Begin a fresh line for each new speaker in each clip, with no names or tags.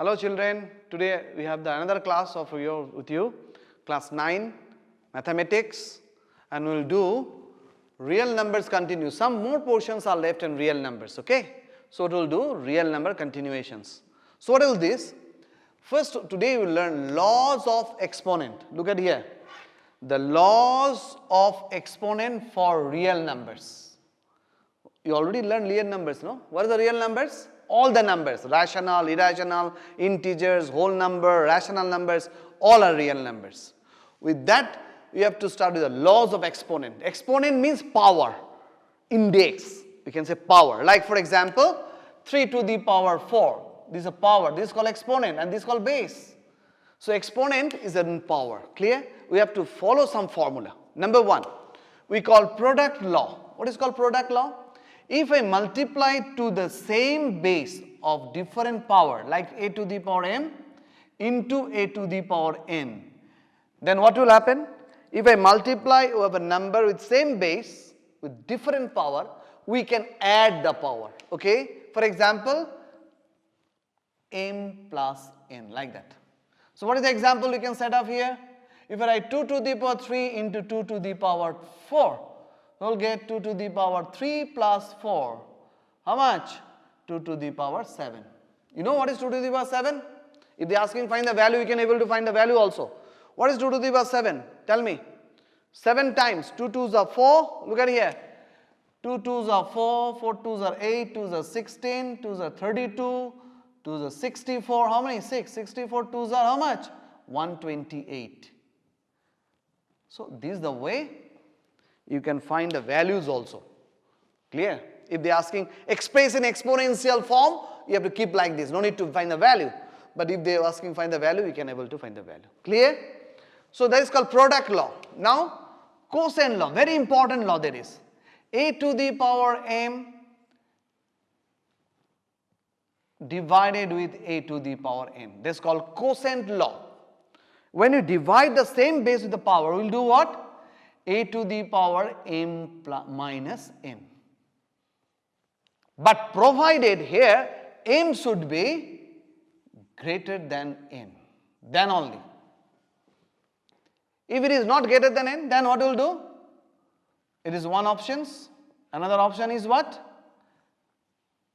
Hello children, today we have another class with you, class 9, mathematics, and we will do real numbers continue. Some more portions are left in real numbers, okay? So it will do real number continuations. So what is this? First, today we will learn laws of exponent. Look at here. The laws of exponent for real numbers. You already learned real numbers, no? What are the real numbers? All the numbers, rational, irrational, integers, whole number, rational numbers, all are real numbers. With that, you have to start with the laws of exponent. Exponent means power, index. We can say power. Like for example, 3 to the power 4. This is a power. This is called exponent and this is called base. So exponent is in power. Clear? We have to follow some formula. Number 1, we call product law. What is called product law? If I multiply to the same base of different power, like a to the power m into a to the power n, then what will happen? If I multiply over a number with same base with different power, we can add the power. Okay? For example, m plus n, like that. So what is the example we can set up here? If I write 2 to the power 3 into 2 to the power 4, we'll get 2 to the power 3 plus 4. How much? 2 to the power 7. You know what is 2 to the power 7? If they are asking find the value, you can able to find the value also. What is 2 to the power 7? Tell me. 7 times 2 2s are 4. Look at here. 2 2s are 4, 4 2s are 8, 2s are 16, 2s are 32, 2s are 64. How many? 6. 64 2s are how much? 128. So this is the way you can find the values also. Clear? If they are asking express in exponential form, you have to keep like this. No need to find the value. But if they are asking find the value, you can able to find the value. Clear? So that is called product law. Now, quotient law. Very important law there is. A to the power m divided with a to the power n. This is called quotient law. When you divide the same base with the power, we will do what? A to the power m minus n. But provided here m should be greater than n, then only. If it is not greater than n, then what will do? It is one option. Another option is what?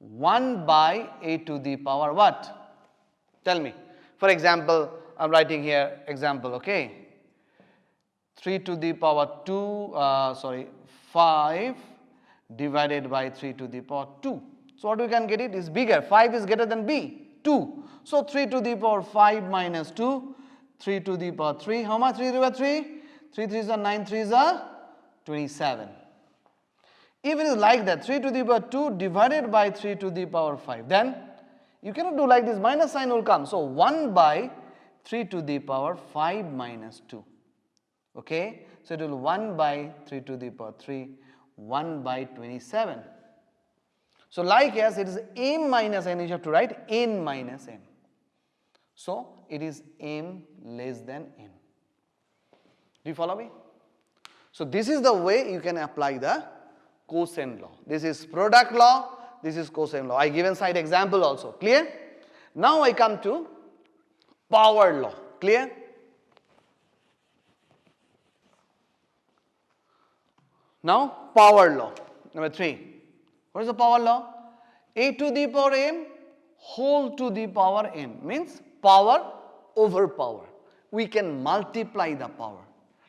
1 by a to the power what? Tell me. For example, I am writing here example, okay? 3 to the power 5 divided by 3 to the power 2. So what we can get it is bigger. 5 is greater than b, 2. So 3 to the power 5 minus 2, 3 to the power 3. How much 3 to the power 3? 3 3s are 9, 3s are 27. If it is like that, 3 to the power 2 divided by 3 to the power 5, then you cannot do like this, minus sign will come. So 1 by 3 to the power 5 minus 2. Okay, so it will 1 by 3 to the power 3, 1 by 27. So like as it is m minus n, you have to write n minus n. So it is m less than n. Do you follow me? So this is the way you can apply the quotient law. This is product law, this is quotient law. I given side example also. Clear? Now I come to power law. Clear? Now, power law. Number 3. What is the power law? A to the power m whole to the power n means power over power. We can multiply the power.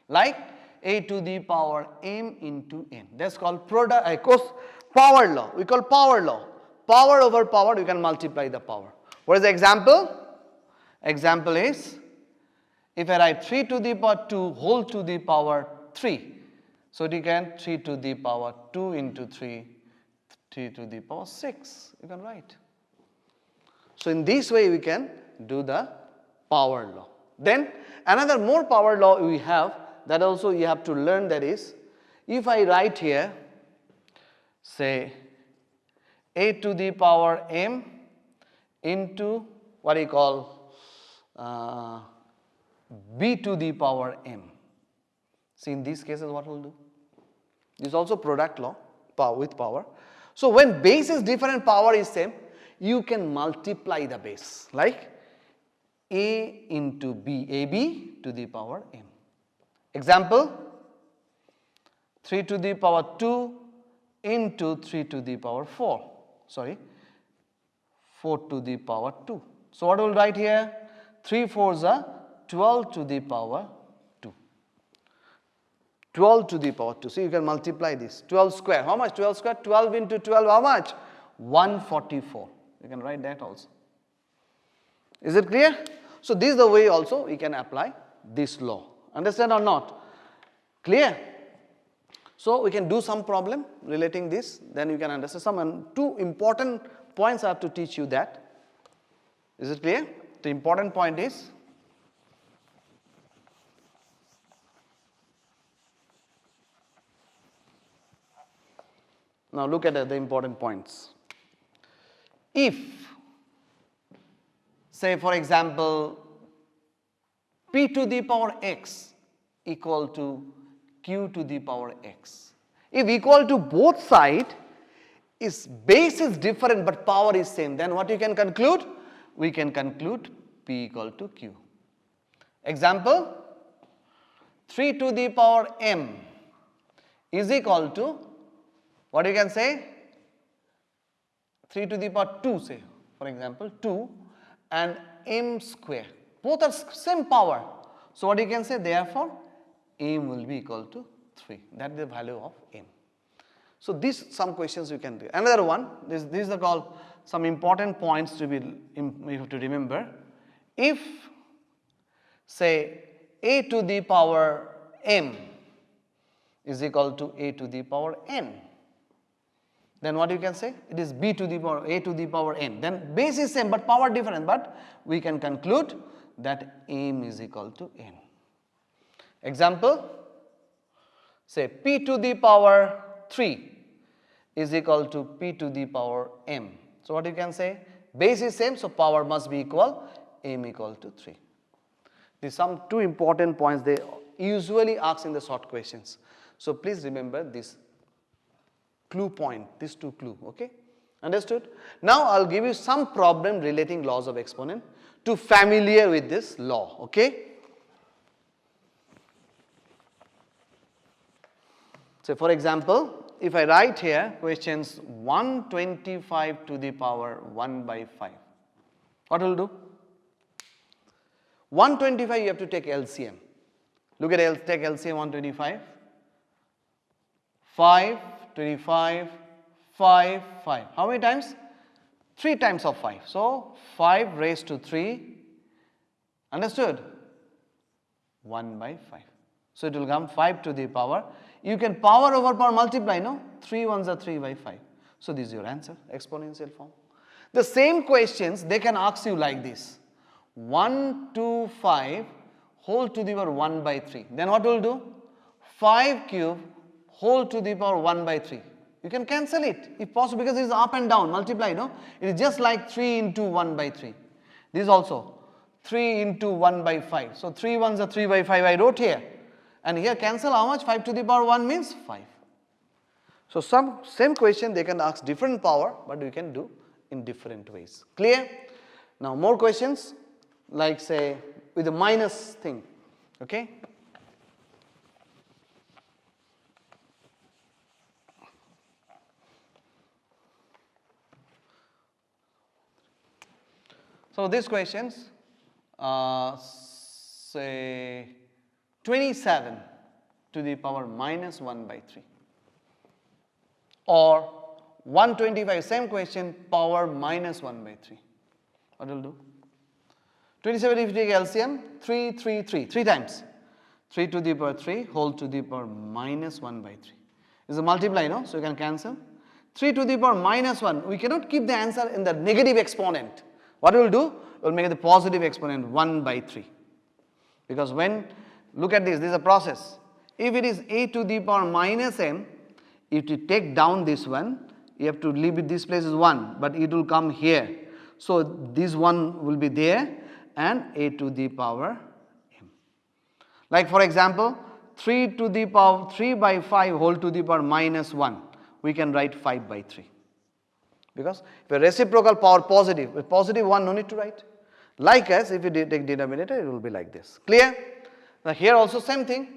Like a to the power m into n. That's called power law. We call power law. Power over power, you can multiply the power. What is the example? Example is, if I write 3 to the power 2 whole to the power 3. So you can 3 to the power 2 into 3, 3 to the power 6. You can write. So in this way we can do the power law. Then another more power law we have, that also you have to learn, that is, if I write here, say a to the power m into what you call b to the power m. See, in these cases what we'll do? This is also product law, power with power. So when base is different, power is same, you can multiply the base. Like a into b, ab to the power m. Example, 3 to the power 2 into 3 to the power 4. Sorry, 4 to the power 2. So what will write here? 3 4s are 12 to the power 2. 12 to the power 2. So you can multiply this. 12 square. How much? 12 square? 12 into 12. How much? 144. You can write that also. Is it clear? So this is the way also we can apply this law. Understand or not? Clear? So we can do some problem relating this, then you can understand some. And two important points I have to teach you that. Is it clear? The important point is, now look at the important points. If, say for example, p to the power x equal to q to the power x. If equal to both sides, its base is different but power is same, then what you can conclude? We can conclude p equal to q. Example, 3 to the power m is equal to, what you can say? 3 to the power 2, say for example 2 and m square. Both are same power. So what you can say? Therefore m will be equal to 3. That is the value of m. So these some questions you can do. Another one, these are called some important points to be you have to remember. If say a to the power m is equal to a to the power n, then what you can say? It is b to the power a to the power n. Then base is same but power different, but we can conclude that m is equal to n. Example, say p to the power 3 is equal to p to the power m. So what you can say? Base is same, so power must be equal, m equal to 3. These some two important points they usually ask in the short questions. So please remember this clue point, these two clue, okay? Understood? Now I'll give you some problem relating laws of exponent to familiar with this law, okay? So for example, if I write here questions 125 to the power 1 by 5, what will do? 125 you have to take LCM. Look at take LCM 125. 5, 25, 5, 5. How many times? 3 times of 5. So 5 raised to 3. Understood? 1 by 5. So it will come 5 to the power. You can power over power multiply, no? 3 ones are 3 by 5. So this is your answer, exponential form. The same questions they can ask you like this. 125 whole to the power 1 by 3. Then what will do? 5 cube whole to the power 1 by 3. You can cancel it if possible because it is up and down, multiply, no? It is just like 3 into 1 by 3. This also 3 into 1 by 5. So 3 ones are 3 by 5 I wrote here. And here cancel how much? 5 to the power 1 means 5. So same question they can ask different power, but we can do in different ways. Clear? Now more questions like say with the minus thing, okay? So these questions, say 27 to the power minus 1 by 3 or 125, same question, power minus 1 by 3. What will do? 27 if you take LCM, 3, 3, 3, 3 times. 3 to the power 3 whole to the power minus 1 by 3. Is a multiply, no? So you can cancel. 3 to the power minus 1, we cannot keep the answer in the negative exponent. What we will do? We will make it the positive exponent 1 by 3. Because when, look at this is a process. If it is a to the power minus m, if you take down this one, you have to leave it, this place is 1, but it will come here. So this one will be there and a to the power m. Like for example, 3 to the power 3 by 5 whole to the power minus 1, we can write 5 by 3. Because if a reciprocal power positive, with positive 1 no need to write. Like as if you take denominator, it will be like this. Clear? Now here also same thing.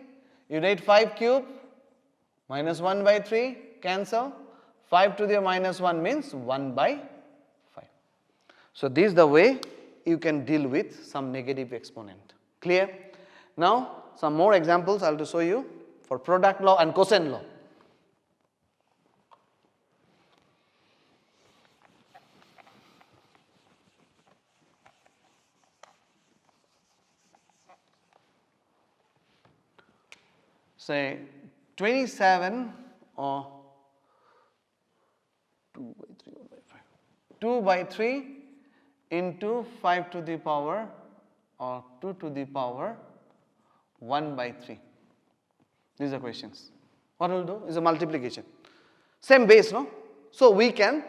You write 5 cube minus 1 by 3, cancel. 5 to the minus 1 means 1 by 5. So this is the way you can deal with some negative exponent. Clear? Now some more examples I will show you for product law and quotient law. Say 27 or 2 by 3 1 by 5. 2 by 3 into 5 to the power or 2 to the power 1 by 3. These are questions. What we will do is a multiplication. Same base, no? So we can,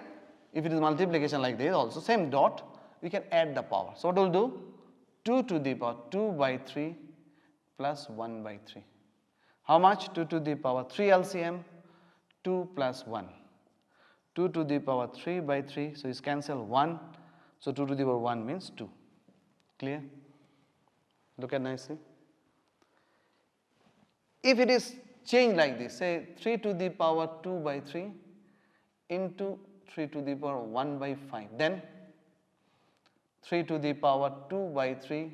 if it is multiplication like this also, same dot, we can add the power. So what we will do? 2 to the power 2 by 3 plus 1 by 3. How much? 2 to the power 3 LCM, 2 plus 1. 2 to the power 3 by 3, so it's cancel 1. So 2 to the power 1 means 2. Clear? Look at nicely. If it is changed like this, say 3 to the power 2 by 3 into 3 to the power 1 by 5, then 3 to the power 2 by 3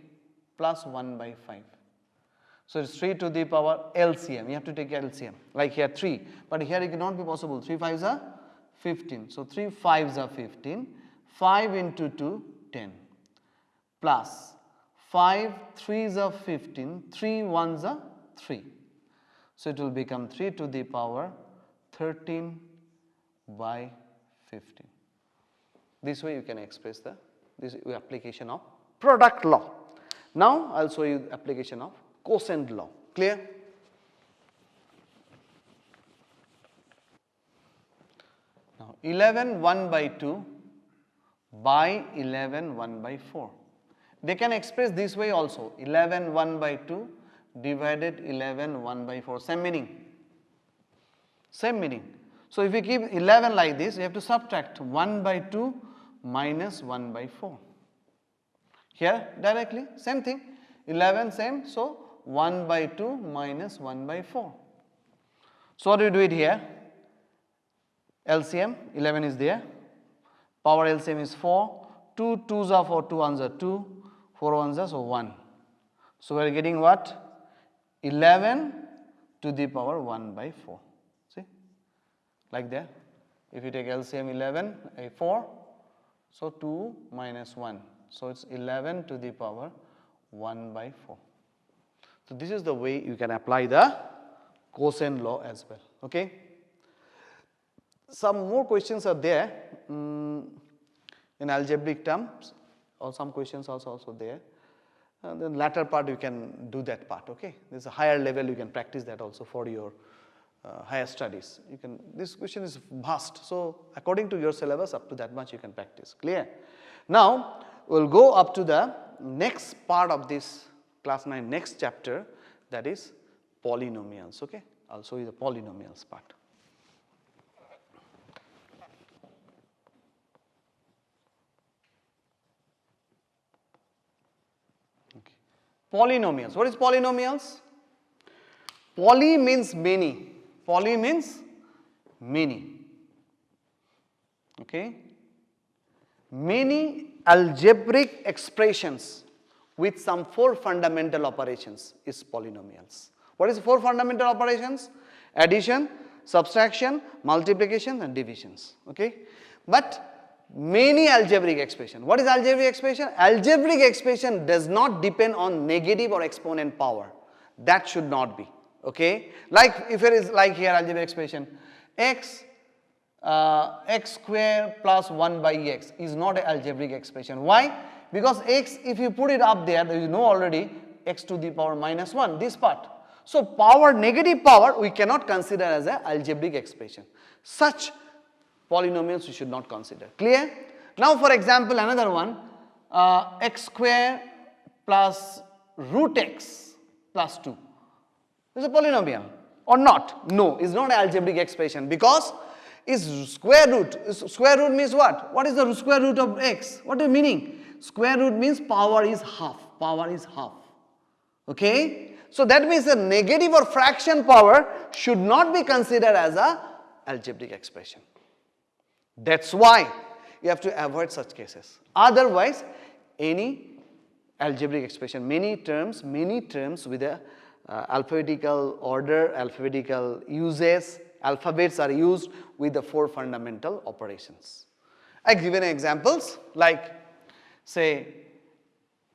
plus 1 by 5. So it's 3 to the power LCM, you have to take LCM, like here 3, but here it cannot be possible, 3 5s are 15, so 3 5s are 15, 5 into 2, 10, plus 5 3s are 15, 3 1s are 3. So it will become 3 to the power 13 by 15. This way you can express this application of product law. Now I will show you the application of quotient law. Clear? Now 11 1 by 2 by 11 1 by 4. They can express this way also, 11 1 by 2 divided 11 1 by 4. Same meaning. Same meaning. So if we keep 11 like this, you have to subtract 1 by 2 minus 1 by 4. Here directly same thing, 11 same, so 1 by 2 minus 1 by 4. So what do we do it here? LCM, 11 is there, power LCM is 4, 2 2s are 4, 2 1s are 2, 4 1s are so 1. So we are getting what? 11 to the power 1 by 4. See? Like that. If you take LCM 11, 4, so 2 minus 1. So it's 11 to the power 1 by 4. So this is the way you can apply the quotient law as well. Okay? Some more questions are there in algebraic terms, or some questions also there. The latter part you can do that part. Okay? There's a higher level, you can practice that also for your higher studies. You can. This question is vast, so according to your syllabus, up to that much you can practice. Clear? Now we'll go up to the next part of this class 9, next chapter, that is polynomials. Okay? I'll show you the polynomials part. Okay. Polynomials. What is polynomials? Poly means many. Poly means many. Okay? Many algebraic expressions with some 4 fundamental operations is polynomials. What is 4 fundamental operations? Addition, subtraction, multiplication and divisions. Okay? But many algebraic expression. What is algebraic expression? Algebraic expression does not depend on negative or exponent power. That should not be. Okay? Like if it is like here algebraic expression, x square plus 1 by x is not an algebraic expression. Why? Because x, if you put it up there, you know already x to the power minus 1, this part. So power, negative power, we cannot consider as an algebraic expression. Such polynomials we should not consider. Clear? Now for example, another one, x square plus root x plus 2. Is a polynomial or not? No, it's not an algebraic expression because is square root. Square root means what? What is the square root of x? What is the meaning? square root means power is half. Power is half. Okay? So that means the negative or fraction power should not be considered as a algebraic expression. That's why you have to avoid such cases. Otherwise, any algebraic expression, many terms with a alphabetical order, alphabetical uses, alphabets are used with the 4 fundamental operations. I give given examples like say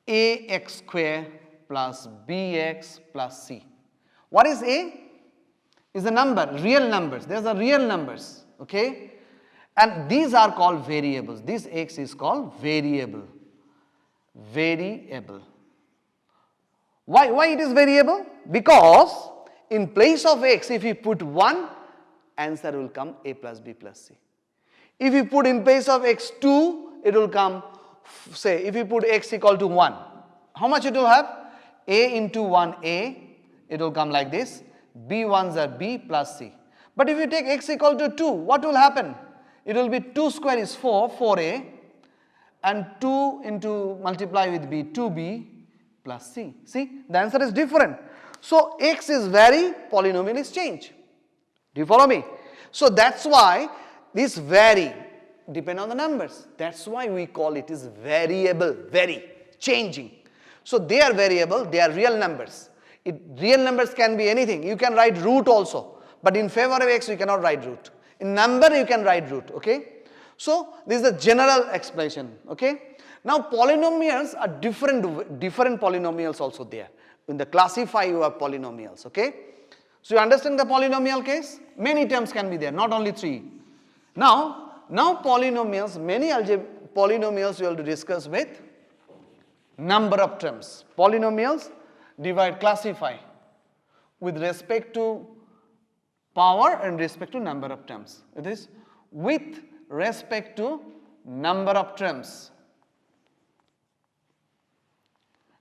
ax square plus bx plus c. What is a? Is a number, real numbers. There's a real numbers, okay? And these are called variables. This x is called variable. Variable. Why it is variable? Because in place of x, if you put 1, answer will come a plus b plus c. If you put in place of x 2, it will come, say, if you put x equal to 1, how much it will have? A into 1a, it will come like this. b1s are b plus c. But if you take x equal to 2, what will happen? It will be 2 square is 4, 4a, and 2 into multiply with b, 2b plus c. See, the answer is different. So x is vary, polynomial is change. Do you follow me? So that's why this vary depend on the numbers. That's why we call it is variable, vary, changing. So they are variable, they are real numbers. Real numbers can be anything. You can write root also. But in favor of x, you cannot write root. In number, you can write root. Okay? So this is the general explanation. Okay? Now polynomials are different polynomials also there. In the classify, you have polynomials. Okay? So you understand the polynomial case? Many terms can be there, not only 3. Now polynomials, many polynomials we will discuss with number of terms. Polynomials divide, classify with respect to power and respect to number of terms. It is with respect to number of terms.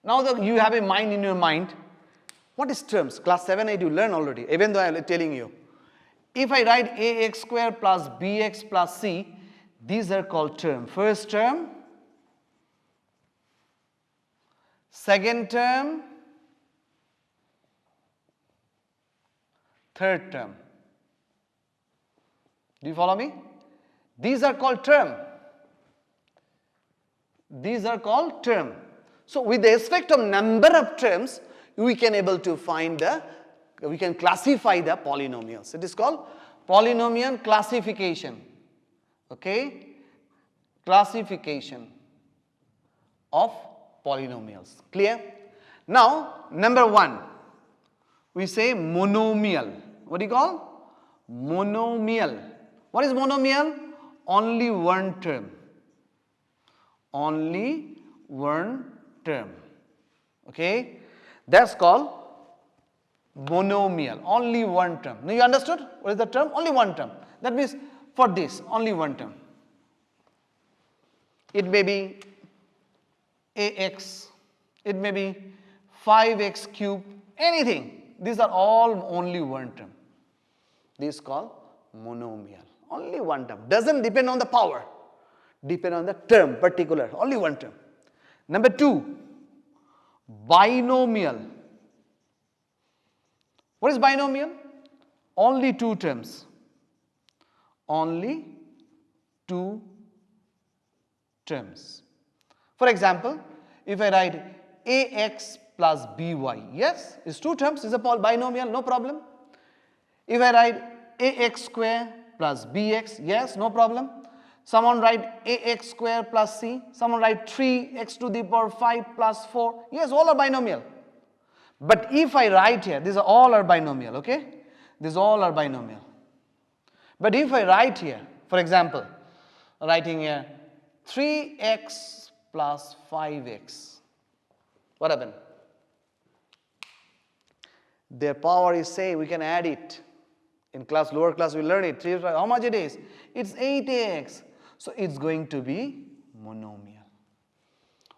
Now you have a mind in your mind. What is terms? Class 7, 8 you learn already, even though I am telling you. If I write ax square plus bx plus c, these are called term. First term, second term, third term. Do you follow me? These are called term. These are called term. So with the respect of number of terms, we can able to find we can classify the polynomials. It is called polynomial classification. Okay? Classification of polynomials. Clear? Now, number 1, we say monomial. What do you call? Monomial. What is monomial? Only one term. Only one term. Okay? That's called monomial. Only one term. Now you understood? What is the term? Only one term. That means for this, only one term. It may be ax, it may be 5x cube, anything. These are all only one term. This is called monomial. Only one term. Doesn't depend on the power. Depend on the term, particular. Only one term. Number 2, binomial. What is binomial? Only 2 terms. Only 2 terms. For example, if I write ax plus by, yes, it's 2 terms, it's a binomial, no problem. If I write ax square plus bx, yes, no problem. Someone write ax square plus c, someone write 3x to the power 5 plus 4, yes, all are binomial. But if I write here, these are all are binomial, okay? These all are binomial. But if I write here, for example, writing here 3x plus 5x, what happened? Their power is same, we can add it. In class, lower class, we learn it. 3, how much it is? It's 8ax. So it's going to be monomial.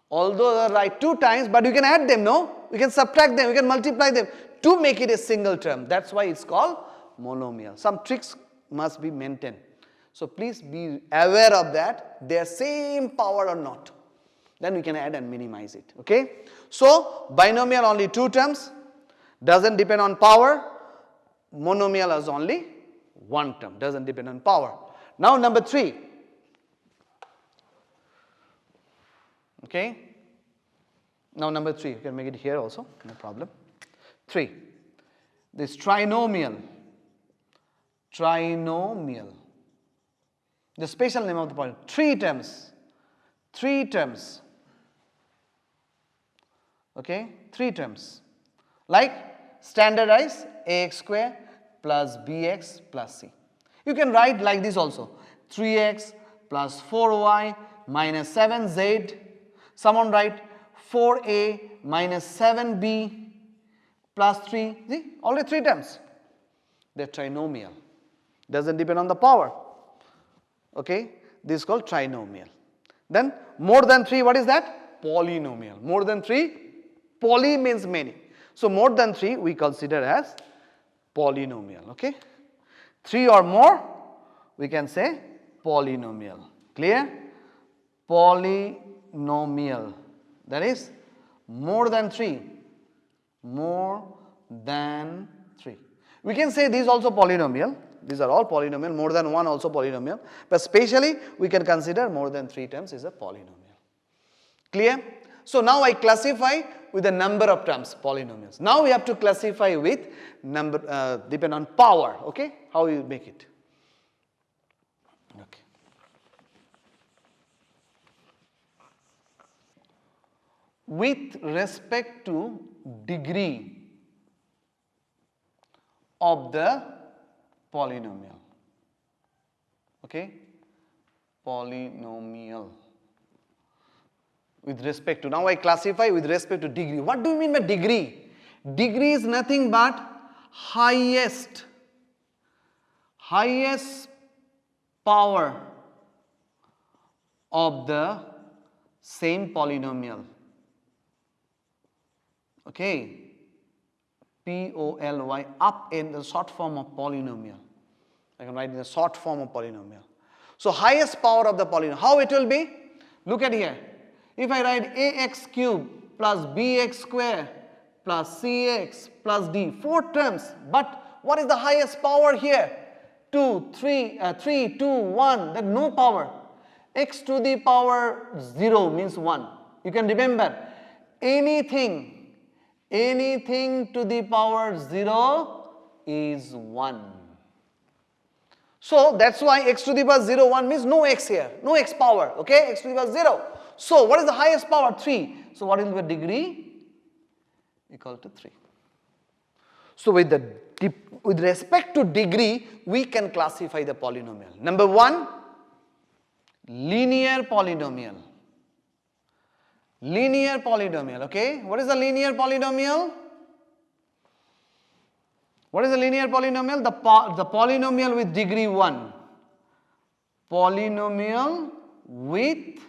Although they write 2 times, but you can add them, no? We can subtract them, we can multiply them to make it a single term. That's why it's called monomial. Some tricks must be maintained. So please be aware of that. They are same power or not. Then we can add and minimize it. Okay. So binomial only 2 terms, doesn't depend on power. Monomial has only 1 term, doesn't depend on power. Now number 3. Okay. Now number 3, you can make it here also, no problem. 3. This trinomial. Trinomial. The special name of the polynomial. 3 terms. 3 terms. Okay, 3 terms. Like standardize ax square plus bx plus c. You can write like this also. 3x plus 4y minus 7z. Someone write 4a minus 7b plus 3. See, only 3 terms. They are trinomial. Doesn't depend on the power. Okay, this is called trinomial. Then more than 3, what is that? Polynomial. More than 3, poly means many. So more than 3 we consider as polynomial. Okay, 3 or more we can say polynomial. Clear? Polynomial, that is more than 3. More than 3. We can say these also polynomial. These are all polynomial. More than 1 also polynomial. But specially we can consider more than 3 terms is a polynomial. Clear? So now I classify with the number of terms polynomials. Now we have to classify with number depend on power. Okay? How you make it? Okay. With respect to degree of the polynomial. Okay? Polynomial. With respect to, now I classify with respect to degree. What do you mean by degree? Degree is nothing but highest power of the same polynomial. Okay, P-O-L-Y, up in the short form of polynomial. I can write in the short form of polynomial. So highest power of the polynomial. How it will be? Look at here. If I write ax cube plus bx square plus cx plus d, 4 terms. But what is the highest power here? 2, 3, 2, 1, that no power. X to the power 0 means 1. You can remember, anything to the power 0 is 1. So that's why x to the power 0, 1 means no x here, no x power, okay, x to the power 0. So what is the highest power? 3. So what will be the degree? Equal to 3. So with respect to degree, we can classify the polynomial. Number 1, linear polynomial. Linear polynomial, okay. What is a linear polynomial? What is a linear polynomial? The polynomial with degree 1. Polynomial with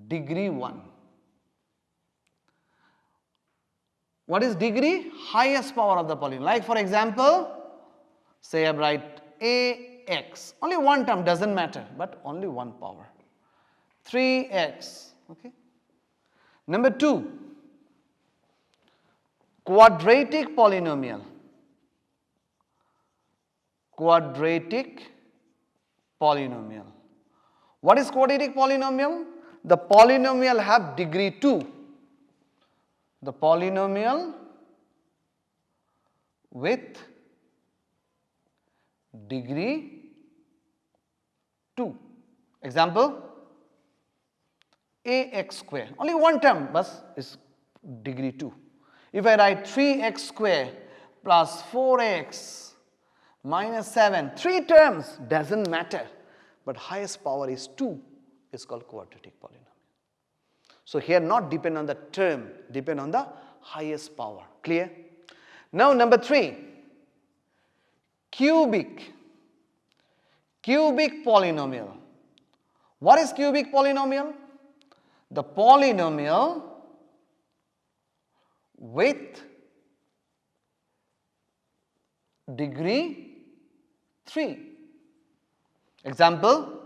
degree 1. What is degree? Highest power of the polynomial. Like for example, say I write ax. Only 1 term, doesn't matter, but only 1 power. 3x. Okay. Number 2, quadratic polynomial. Quadratic polynomial. What is quadratic polynomial? The polynomial have degree 2. The polynomial with degree 2. Example, ax square. Only 1 term, but is degree 2. If I write 3x square plus 4x minus 7, 3 terms, doesn't matter, but highest power is 2, is called quadratic polynomial. So here not depend on the term, depend on the highest power. Clear? Now number 3, cubic. Cubic polynomial. What is cubic polynomial? The polynomial with degree 3. Example,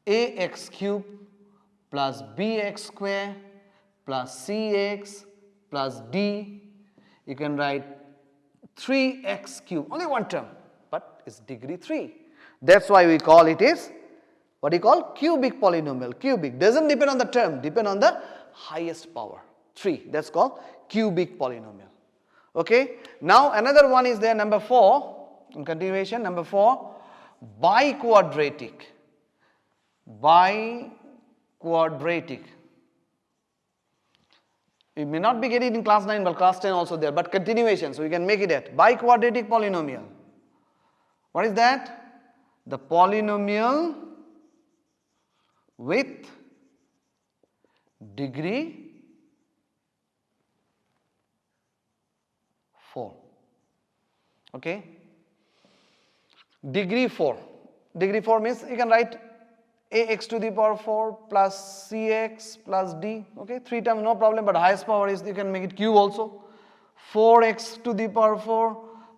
ax cube plus bx square plus cx plus d. You can write 3x cube, only one term, but it's degree 3. That's why we call it is, what do you call? Cubic polynomial. Cubic doesn't depend on the term, depend on the highest power, 3. That's called cubic polynomial. Okay. Now another one is there, number 4, in continuation, number 4, biquadratic. Biquadratic. You may not be getting it in class 9, but class 10 also there, but continuation, so we can make it at biquadratic polynomial. What is that? The polynomial with degree 4. Okay? Degree 4. Degree 4 means you can write ax to the power 4 plus cx plus d. Okay, 3 terms, no problem, but highest power is, you can make it cube also. 4x to the power 4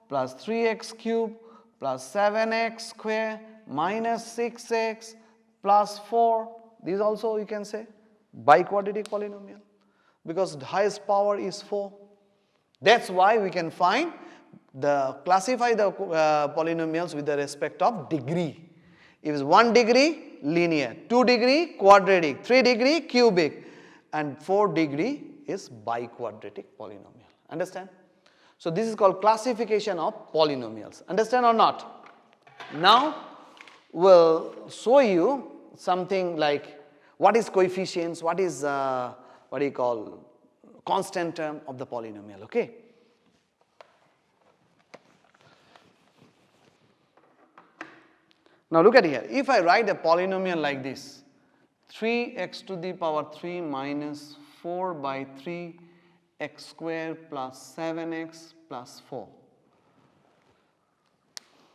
plus 3x cube plus 7x square minus 6x plus 4. These also you can say biquadratic polynomial, because the highest power is 4. That's why we can find classify the polynomials with the respect of degree. If it's 1 degree, linear, 2 degree, quadratic, 3 degree, cubic, and 4 degree is biquadratic polynomial. Understand? So this is called classification of polynomials. Understand or not? Now we'll show you something like what is coefficients, what is what do you call constant term of the polynomial. Okay. Now look at here, if I write a polynomial like this, 3x to the power 3 minus 4 by 3 x square plus 7x plus 4.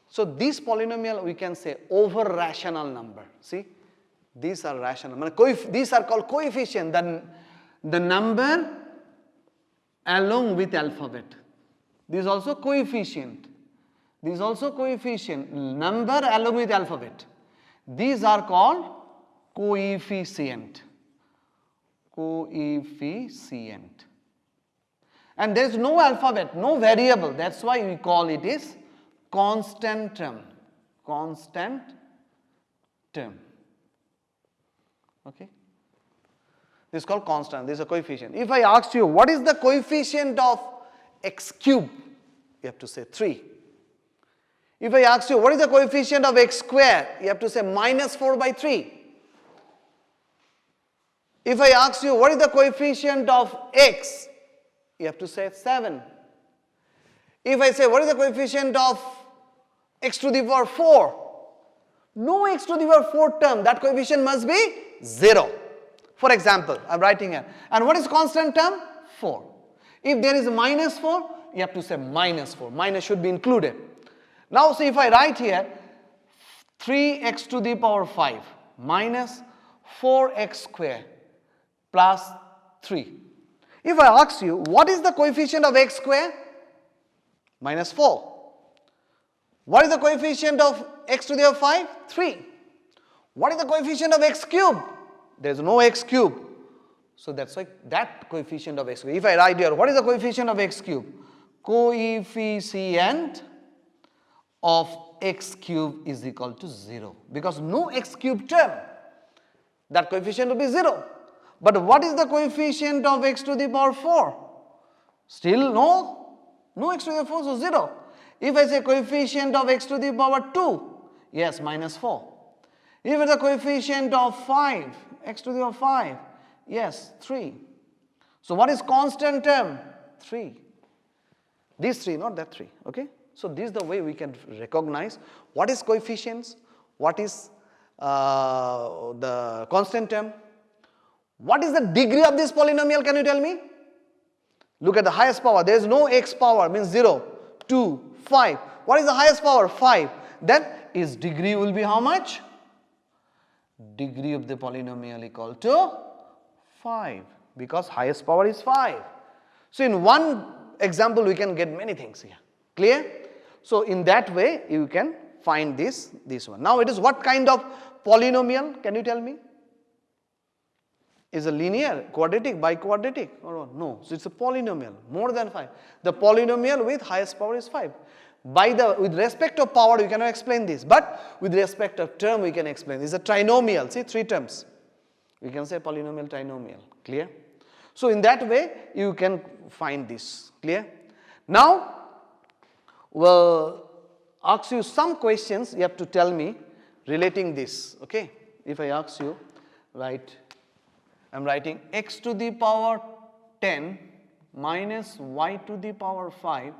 So this polynomial we can say over rational number. See, these are rational. These are called coefficient, the number along with alphabet. This is also coefficient. This is also coefficient, number along with alphabet. These are called coefficient. Coefficient. And there is no alphabet, no variable. That's why we call it is constant term. Constant term. Okay. This is called constant. This is a coefficient. If I asked you what is the coefficient of x cube, you have to say 3. If I ask you what is the coefficient of x square, you have to say minus 4 by 3. If I ask you what is the coefficient of x, you have to say 7. If I say what is the coefficient of x to the power 4, no x to the power 4 term, that coefficient must be 0. For example, I am writing here. And what is constant term? 4. If there is a minus 4, you have to say minus 4. Minus should be included. Now see, if I write here 3x to the power 5 minus 4x square plus 3. If I ask you what is the coefficient of x square? Minus 4. What is the coefficient of x to the power 5? 3. What is the coefficient of x cube? There is no x cube. So that's why that coefficient of x cube. If I write here, what is the coefficient of x cube? Coefficient of x cube is equal to 0, because no x cube term, that coefficient will be 0. But what is the coefficient of x to the power 4? Still no x to the power 4, so 0. If I say coefficient of x to the power 2, yes, minus 4. If it is the coefficient of 5, x to the power 5, yes, 3. So what is constant term? 3. These 3, not that 3, okay? So this is the way we can recognize what is coefficients, what is the constant term. What is the degree of this polynomial, can you tell me? Look at the highest power, there is no x power, means 0, 2, 5. What is the highest power? 5. Then its degree will be how much? Degree of the polynomial equal to 5, because highest power is 5. So in one example we can get many things here. Clear? So in that way you can find this one. Now it is what kind of polynomial, can you tell me? is a linear, quadratic, biquadratic or what? No. So it's a polynomial, more than 5. The polynomial with highest power is 5. With respect of power, we cannot explain this, but with respect of term, we can explain. It's a trinomial. See, 3 terms. We can say polynomial, trinomial. Clear? So in that way, you can find this. Clear? Now, we'll ask you some questions. You have to tell me relating this. Okay? If I ask you, right? I'm writing x to the power 10 minus y to the power 5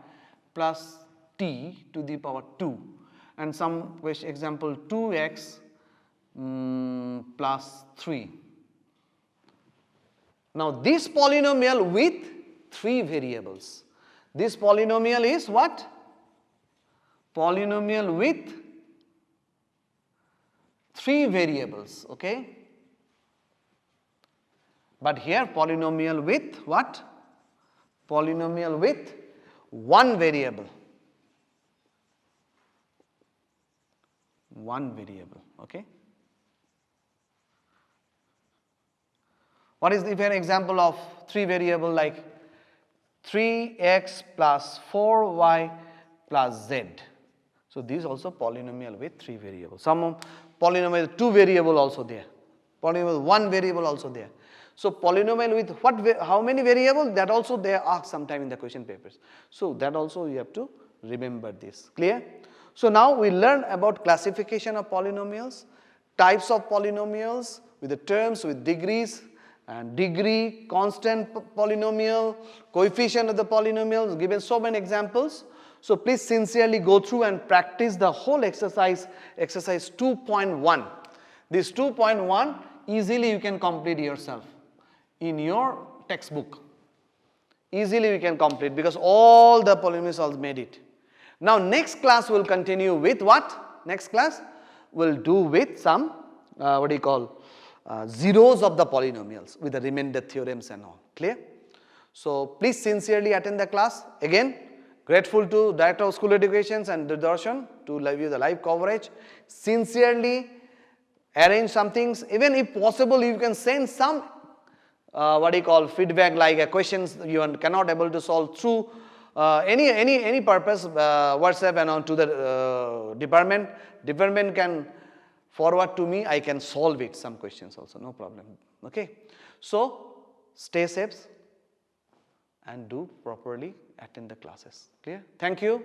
plus t to the power 2, and some question example 2x plus 3. Now this polynomial with 3 variables. This polynomial is what? Polynomial with 3 variables, okay? But here polynomial with what? Polynomial with 1 variable. 1 variable, okay? What is the an example of 3 variable like 3x plus 4y plus z? So this is also polynomial with 3 variables. Some polynomial with 2 variable also there. Polynomial with 1 variable also there. So polynomial with how many variables? That also they ask sometime in the question papers. So that also you have to remember this. Clear? So now we learn about classification of polynomials, types of polynomials with the terms, with degrees, and degree, constant polynomial, coefficient of the polynomials, given so many examples. So please sincerely go through and practice the whole exercise 2.1. This 2.1 easily you can complete yourself in your textbook. Easily we can complete because all the polynomials made it. Now next class will continue with what? Next class will do with some zeros of the polynomials with the remainder theorems and all. Clear? So please sincerely attend the class. Again, grateful to Director of School Education and Darshan to give you the live coverage. Sincerely arrange some things. Even if possible, you can send some feedback like questions you are cannot able to solve through any purpose, WhatsApp and on to the department. Department can forward to me, I can solve it, some questions also, no problem. Okay. So stay safe and do properly attend the classes. Clear? Thank you.